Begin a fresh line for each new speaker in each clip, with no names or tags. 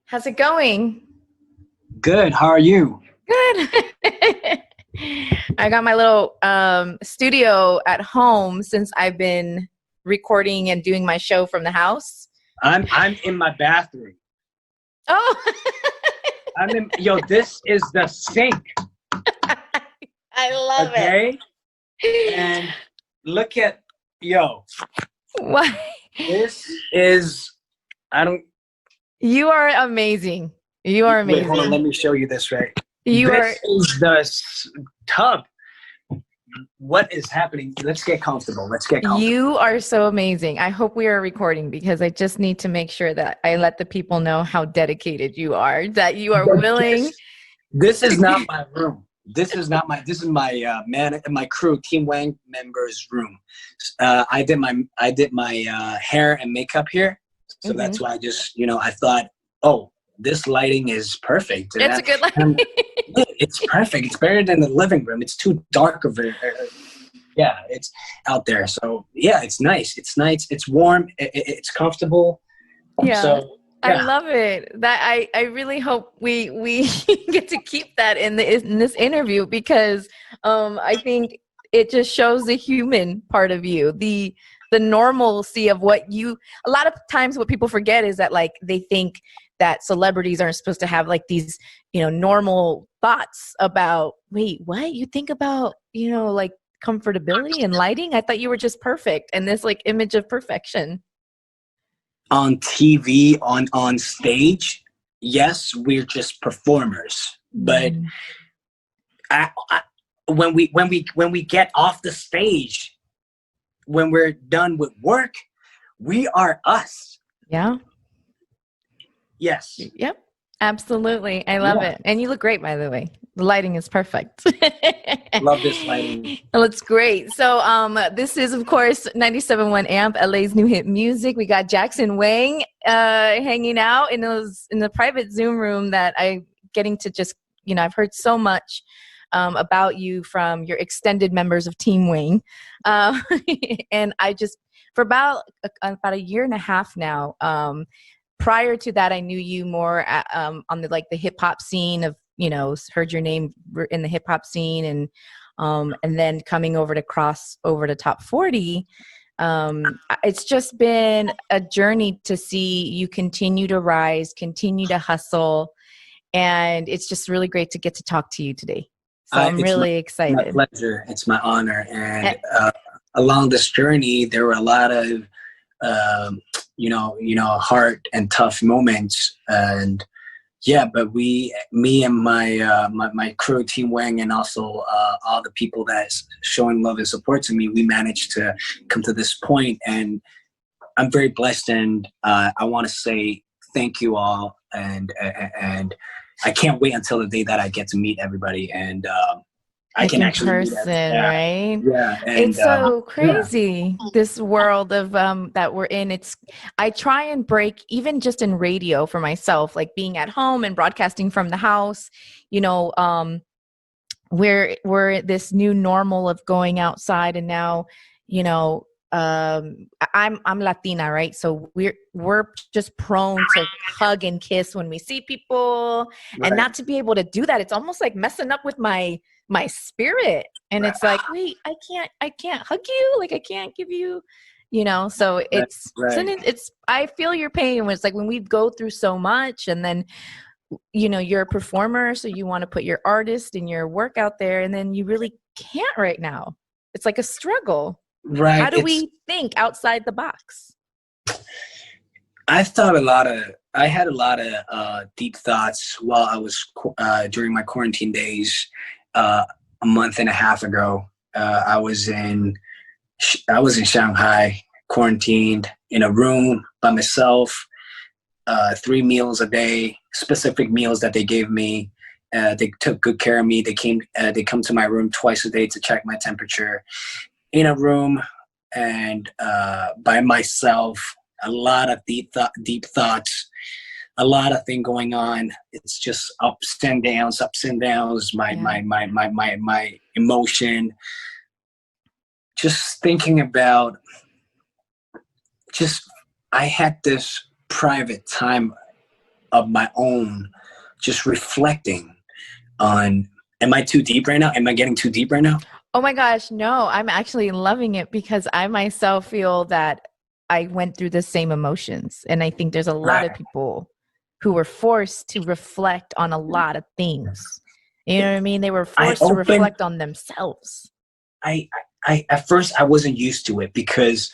How's it going?
Good. How are you?
Good. I got my little studio at home since I've been recording and doing my show from the house.
I'm in my bathroom.
Oh,
This is the sink.
I love
Okay? And look at
What?
this is I don't
You are amazing. You are
wait, hold on,
amazing.
let me show you this right.
You are.
This is the tub. What is happening? Let's get comfortable.
You are so amazing. I hope we are recording because I just need to make sure that I let the people know how dedicated you are, that you are willing.
This is not my room. This is my my crew, Team Wang members' room. I did my hair and makeup here. So that's why I thought, oh, this lighting is perfect.
It's a good lighting.
It's perfect. It's better than the living room. It's too dark of it. Yeah, it's out there. So yeah, it's nice. It's nice. It's warm. It's comfortable.
Yeah.
So yeah.
I love it. That I really hope we get to keep that in this interview because I think it just shows the human part of you, the normalcy of what you. A lot of times, what people forget is that like they think that celebrities aren't supposed to have like these normal thoughts about. Wait, what you think about like comfortability and lighting? I thought you were just perfect, and this like image of perfection.
On TV, on stage, yes, we're just performers. But when we get off the stage, when we're done with work, we are us.
Yeah.
Yes.
Yep. Absolutely. I love it. And you look great, by the way. The lighting is perfect.
Love this lighting.
It looks great. So this is, of course, 97.1AMP, LA's new hit music. We got Jackson Wang hanging out in the private Zoom room that I'm getting to just, I've heard so much about you from your extended members of Team Wang. And I just, for about a year and a half now, prior to that, I knew you more on the hip hop scene of, heard your name in the hip hop scene and then coming over to cross over to top 40. It's just been a journey to see you continue to rise, continue to hustle. And it's just really great to get to talk to you today. So I'm really excited.
My pleasure. It's my honor. And along this journey, there were a lot of hard and tough moments, and but me and my crew, Team Wang, and also all the people that's showing love and support to me, we managed to come to this point, and I'm very blessed, and I want to say thank you all, and I can't wait until the day that I get to meet everybody, and I can actually
in person, right?
Yeah, and,
it's so crazy. This world of that we're in. I try and break even just in radio for myself, like being at home and broadcasting from the house. We're this new normal of going outside, and now, I'm Latina, right? So we're just prone to hug and kiss when we see people, and not to be able to do that. It's almost like messing up with my spirit, and it's like, wait, I can't hug you, like I can't give you, so it's I feel your pain when it's like when we go through so much, and then you're a performer, so you want to put your artist and your work out there, and then you really can't right now. It's like a struggle. How do we think outside the box?
I had a lot of deep thoughts while I was during my quarantine days. A month and a half ago, I was in Shanghai, quarantined in a room by myself, 3 meals a day, specific meals that they gave me. They took good care of me. They come to my room twice a day to check my temperature, in a room, and by myself. A lot of deep thoughts, a lot of things going on. It's just ups and downs. My emotion. Just thinking about. I had this private time of my own, just reflecting on, am I too deep right now? Am I getting too deep right now?
Oh my gosh, no, I'm actually loving it because I myself feel that I went through the same emotions. And I think there's a lot of
Right.
people who were forced to reflect on a lot of things. You know what I mean? They were
I
forced to
opened,
reflect on themselves.
I at first I wasn't used to it because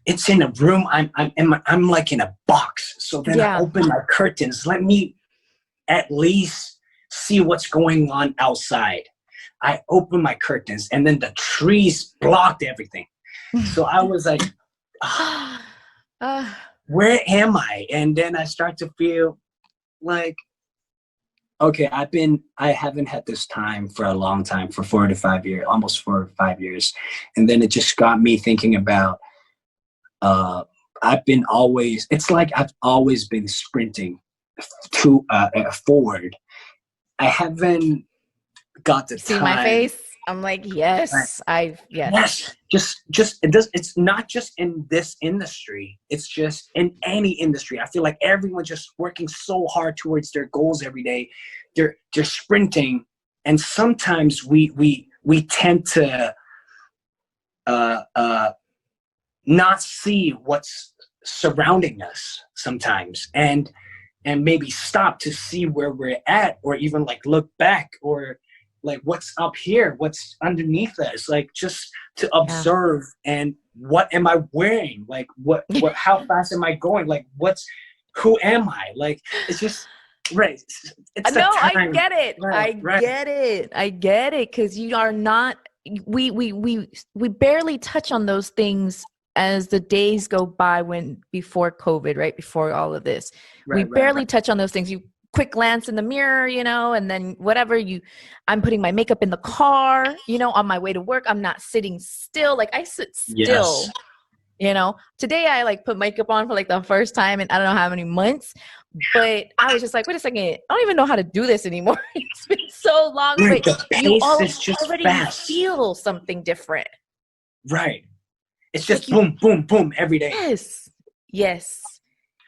it's in a room. I'm like in a box. So then I
Yeah.
open my curtains. Let me at least see what's going on outside. I opened my curtains and then the trees blocked everything. So I was like,
uh,
where am I? And then I start to feel like, okay, I haven't had this time for a long time, for 4 to 5 years, almost 4 or 5 years. And then it just got me thinking about, it's like I've always been sprinting to forward. I haven't got the
see my
time.
face? I'm like,
Right.
yes.
Yes, it's not just in this industry, it's just in any industry. I feel like everyone's just working so hard towards their goals every day. They're sprinting, and sometimes we tend to uh uh not see what's surrounding us sometimes, and maybe stop to see where we're at, or even like look back, or like what's up here, what's underneath us, like just to
Yeah.
observe. And what am I wearing, like what how fast am I going, like who am I, like it's just right, it's the
No, I
time.
get it.
Right, right.
I get it. Because you are not. We barely touch on those things as the days go by. When before COVID, right before all of this, we
Right, right,
barely
right.
touch on those things. You quick glance in the mirror, and then whatever you. I'm putting my makeup in the car, on my way to work. I'm not sitting still. Like I sit
Yes.
still. Today I like put makeup on for like the first time in I don't know how many months, but I was just like, wait a second, I don't even know how to do this anymore. It's been so long,
Right,
but
the
you
pace is just
already
fast.
feel something different.
Right, it's
Like
just
you,
boom boom boom every day.
yes, yes.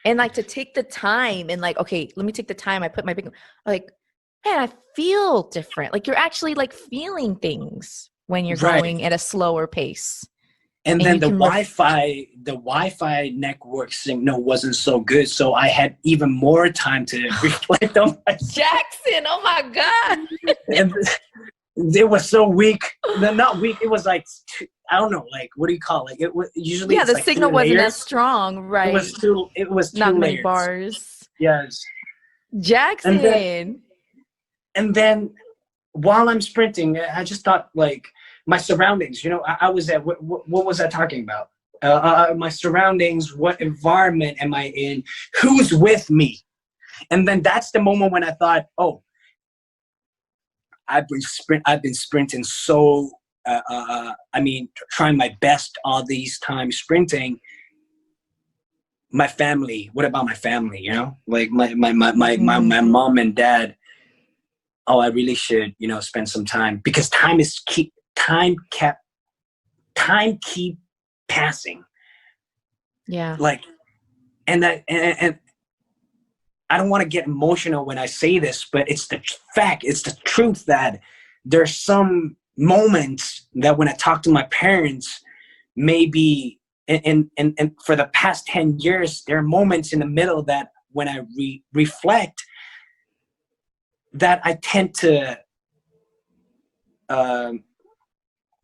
And like to take the time and like, okay, let me take the time. I put my big, like, man, I feel different. Like you're actually like feeling things when you're
Right.
going at a slower pace
And
and
then
you
the
can
Wi-Fi network signal wasn't so good, so I had even more time to reflect on myself.
Jackson, oh my God.
And it was so weak. No, not weak. It was like I don't know, like what do you call it? Like it was usually
Yeah,
it's
the
like
signal
three
wasn't as
layers.
strong,
It was
right?
two. It was
Not
two
many
layers.
bars.
Yes. And then
Jackson.
and then while I'm sprinting, I just thought like my surroundings. I was at what was I talking about? My surroundings. What environment am I in? Who's with me? And then that's the moment when I thought, oh, I've been sprinting so. I mean, trying my best all these times sprinting. My family. What about my family? Like my
Mhm.
mom and dad. Oh, I really should spend some time, because time keep passing,
Yeah.
like, and I don't want to get emotional when I say this, but it's the fact, it's the truth, that there's some moments that when I talk to my parents, maybe and for the past 10 years, there are moments in the middle that when I reflect, that I tend to um,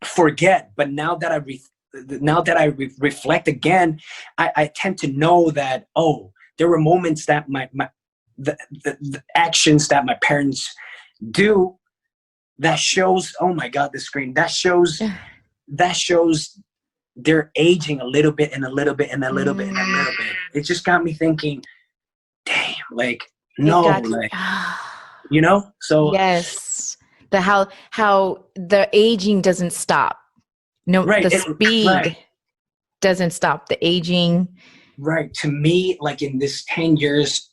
forget. But now that reflect again, I tend to know that, oh, there were moments that the actions that my parents do, that shows, oh my God, the screen, that shows they're aging a little bit and a little bit and a little bit and a
Mm,
little bit. It just got me thinking, damn, like,
it
no,
got
like,
ah,
so
yes. The how the aging doesn't stop. No,
right,
the speed
right.
doesn't stop. The aging.
Right. To me, like in this 10 years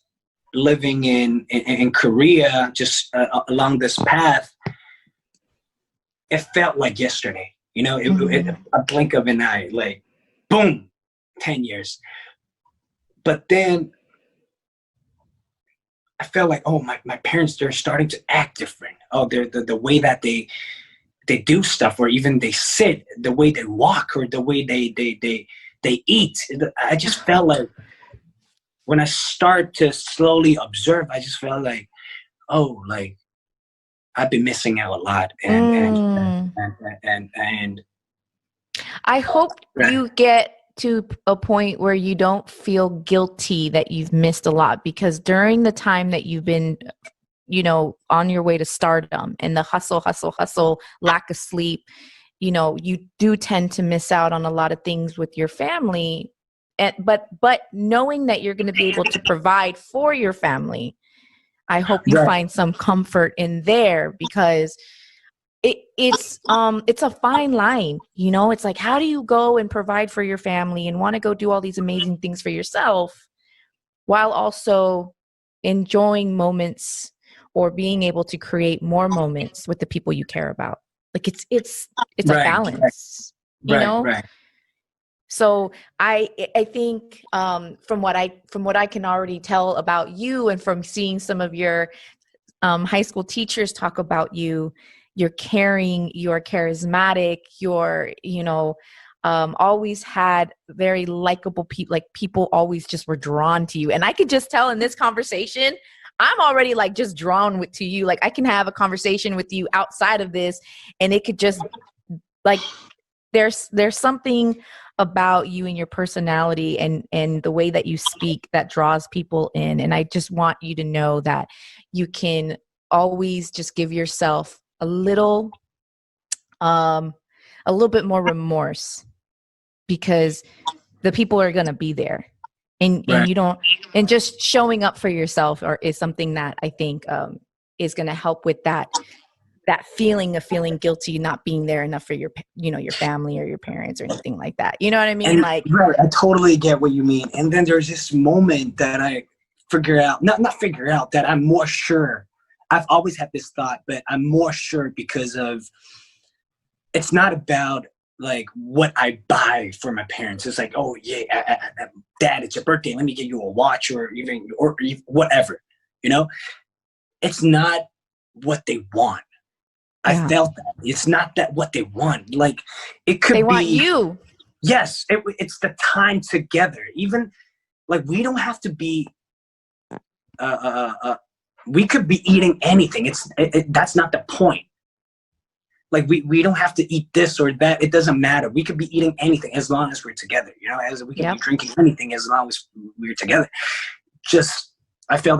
living in Korea, just along this path, it felt like yesterday.
Mhm.
A blink of an eye, like, boom, 10 years. But then I felt like, oh, my parents, they're starting to act different. Oh, they're the way that they do stuff, or even they sit, the way they walk, or the way they eat. I just felt like when I start to slowly observe, I just felt like, oh, like I've been missing out a lot,
Mm.
and
I hope you get to a point where you don't feel guilty that you've missed a lot, because during the time that you've been, you know, on your way to stardom and the hustle, lack of sleep, you know, you do tend to miss out on a lot of things with your family. And but knowing that you're going to be able to provide for your family, I hope you
right,
find some comfort in there, because it's a fine line, you know. It's like, how do you go and provide for your family and want to go do all these amazing things for yourself while also enjoying moments or being able to create more moments with the people you care about? Like it's a
right,
balance, you
right,
know.
right.
So I think from what I can already tell about you, and from seeing some of your high school teachers talk about you, you're caring, you're charismatic, you're, you know, always had very likable people. Like, people always just were drawn to you, and I could just tell in this conversation, I'm already like just drawn to you. Like, I can have a conversation with you outside of this, and it could just, like, there's something about you and your personality and the way that you speak that draws people in. And I just want you to know that you can always just give yourself um a little bit more remorse, because the people are going to be there, and
Right.
you don't, and just showing up for yourself is something that I think is going to help with that feeling of feeling guilty not being there enough for your, you know, your family or your parents or anything like that. You know what I mean?
And
Like,
right, I totally get what you mean. And then there's this moment that I figure out, not figure out, that I'm more sure. I've always had this thought, but I'm more sure because of, it's not about like what I buy for my parents. It's like, oh yeah, Dad, it's your birthday. Let me get you a watch, or even whatever. You know, it's not what they want. I
yeah,
felt that it's not that what they want. Like, it
they
could
want
be.
you.
Yes, it's the time together. Even like, we don't have to be. We could be eating anything. That's not the point. Like, we don't have to eat this or that. It doesn't matter. We could be eating anything as long as we're together. You know, as we could be
Yep.
drinking anything as long as we're together. Just, I feel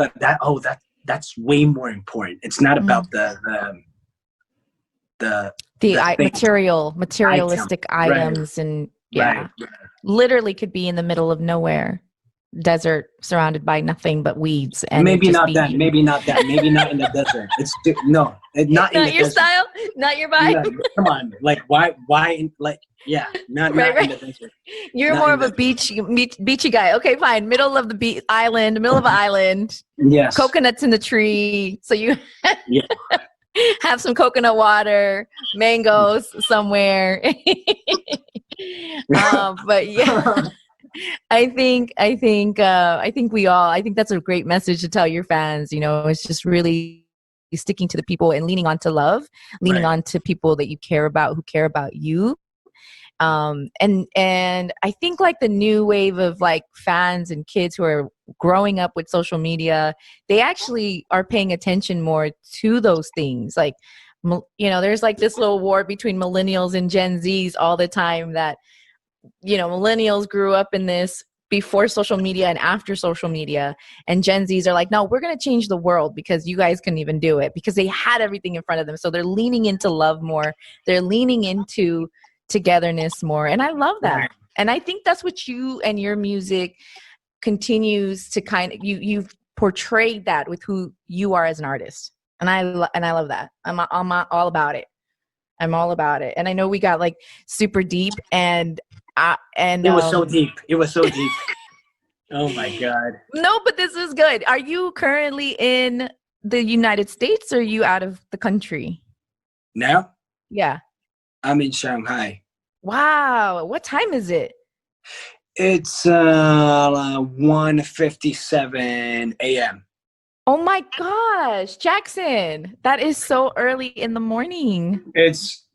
that's way more important. It's not about the thing, item.
Materialistic
Right,
items, and
right.
yeah, literally could be in the middle of nowhere, desert, surrounded by nothing but weeds, and it
Maybe
just
not
be
that.
eaten.
Maybe not that. Maybe not in the desert. No, not in the
Not your
desert.
style, not your vibe.
No, come on. Like, why? Like, yeah,
Right,
not in
right.
the desert.
You're
Not
more
in
of a
the desert.
beachy guy. Okay, fine. Middle of the island, middle of an island,
Yes.
coconuts in the tree. So you
Yeah.
have some coconut water, mangoes somewhere. But yeah, I think I think that's a great message to tell your fans. You know, it's just really sticking to the people and leaning on to love, leaning
Right.
on to people that you care about, who care about you. And I think, like, the new wave of like fans and kids who are growing up with social media, they actually are paying attention more to those things. Like, you know, there's like this little war between millennials and Gen Zs all the time, that, you know, millennials grew up in this before social media and after social media, and Gen Zs are like, no, we're going to change the world because you guys couldn't even do it, because they had everything in front of them. So they're leaning into love more, they're leaning into togetherness more, and I love
Right.
that. And I think that's what you and your music continues to kind of, you've portrayed that with who you are as an artist, and I love that. I'm all about it. I'm all about it. And I know we got like super deep, and
It was so deep. It was so deep. Oh my God.
no, but this is good. Are you currently in the United States, or are you out of the country?
Now
Yeah.
I'm in Shanghai.
Wow. What time is it?
It's 1:57 a.m.
Oh my gosh, Jackson, that is so early in the morning.
It's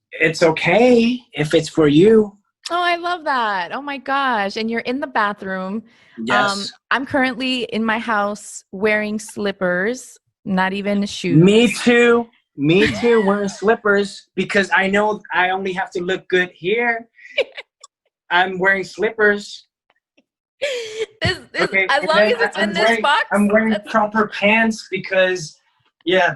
okay if it's for you.
Oh, I love that. Oh my gosh. And you're in the bathroom.
Yes.
I'm currently in my house wearing slippers, not even
Me
shoes.
too. Me too. Wearing slippers because I know I only have to look good here. I'm wearing slippers.
This
Okay,
as
and
long
then
as it's in this
I'm
box,
wearing
that's
proper pants because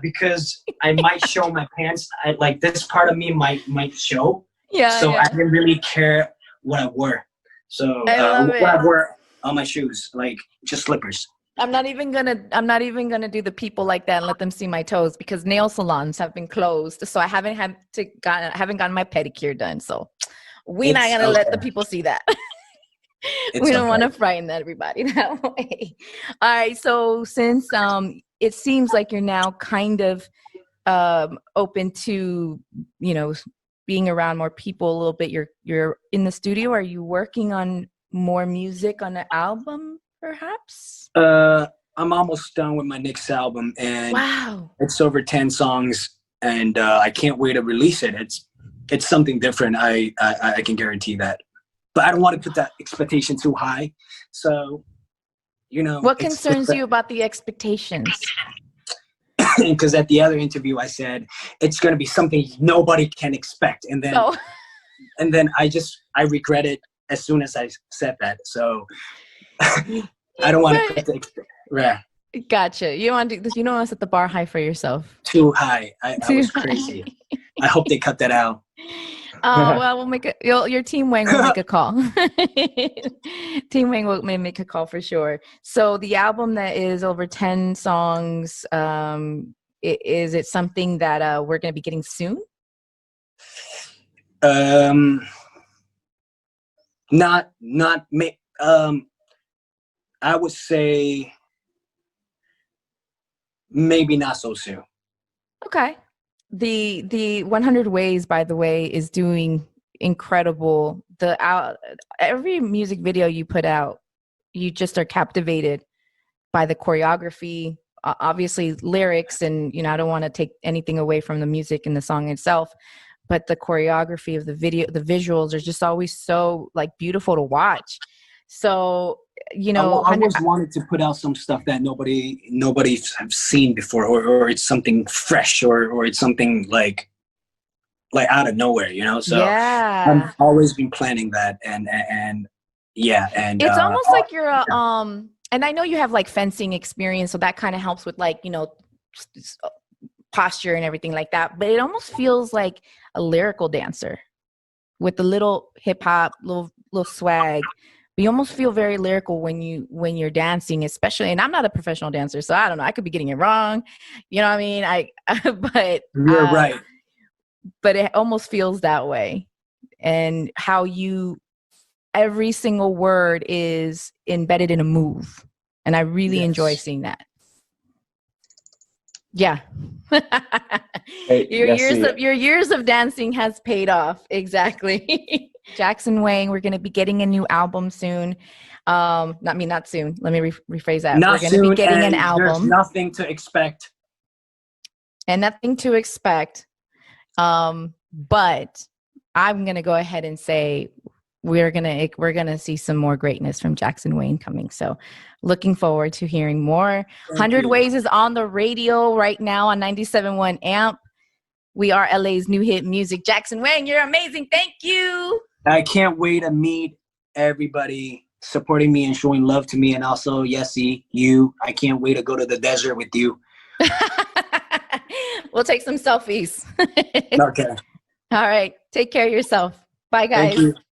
because I might show my pants. Like this part of me might show.
yeah,
So I
yeah.
didn't really care what I wore. So
I love
what I
it.
wore on my shoes, like just slippers.
I'm not even gonna do the people like that and let them see my toes because nail salons have been closed. So I haven't gotten my pedicure done. So we're not
It's
gonna let the
okay.
people see that. We
It's
don't want
okay.
to frighten everybody that way. All right. So since it seems like you're now kind of open to, you know, being around more people a little bit, you're in the studio. Are you working on more music on an album, perhaps?
Uh, I'm almost done with my next album, and
Wow.
it's over 10 songs, and I can't wait to release it. It's something different. I can guarantee that. But I don't want to put that expectation too high. So
What
it's
concerns you about the expectations?
because at the other interview I said it's going to be something nobody can expect, and then
Oh,
I regret it as soon as I said that. So I don't want to put
but
the yeah,
gotcha. You don't want to do this. You don't want to set the bar high for yourself.
too high. I
Too
was
high.
crazy. I hope they cut that out.
Well, we'll make your team Wang will make a call. Team Wang will make a call for sure. So the album that is over 10 songs, is it something that we're going to be getting soon?
um, not I would say maybe not so soon.
Okay. The 100 Ways, by the way, is doing incredible. Every music video you put out, you just are captivated by the choreography, obviously lyrics, and I don't want to take anything away from the music and the song itself, but the choreography of the video, the visuals are just always so like beautiful to watch. So
I
100.
always wanted to put out some stuff that nobody have seen before, or it's something fresh, or it's something like out of nowhere, So
Yeah,
I've always been planning that, and yeah, and
it's almost like you're a and I know you have like fencing experience, so that kind of helps with like posture and everything like that, but it almost feels like a lyrical dancer with the little hip hop, little swag. But you almost feel very lyrical when you're dancing, especially. And I'm not a professional dancer, so I don't know. I could be getting it wrong. You know what I mean? But
you're right.
but it almost feels that way. And how every single word is embedded in a move, and I really enjoy
Yes.
seeing that. Yeah.
Yes,
Your years of dancing has paid off. Exactly. Jackson Wang, we're going to be getting a new album soon. Not soon. Let me rephrase that. We're
not
going to be
soon,
getting an
and there's
album
nothing to expect.
and nothing to expect. But I'm going to go ahead and say we're going to see some more greatness from Jackson Wang coming. So looking forward to hearing more.
Thank
100
you.
Ways is on the radio right now on 97.1 AMP. We are LA's new hit music. Jackson Wang, you're amazing. Thank you.
I can't wait to meet everybody supporting me and showing love to me, and also Yessie, you. I can't wait to go to the desert with you.
We'll take some selfies.
Okay.
All right. Take care of yourself. Bye,
Thank
guys.
you.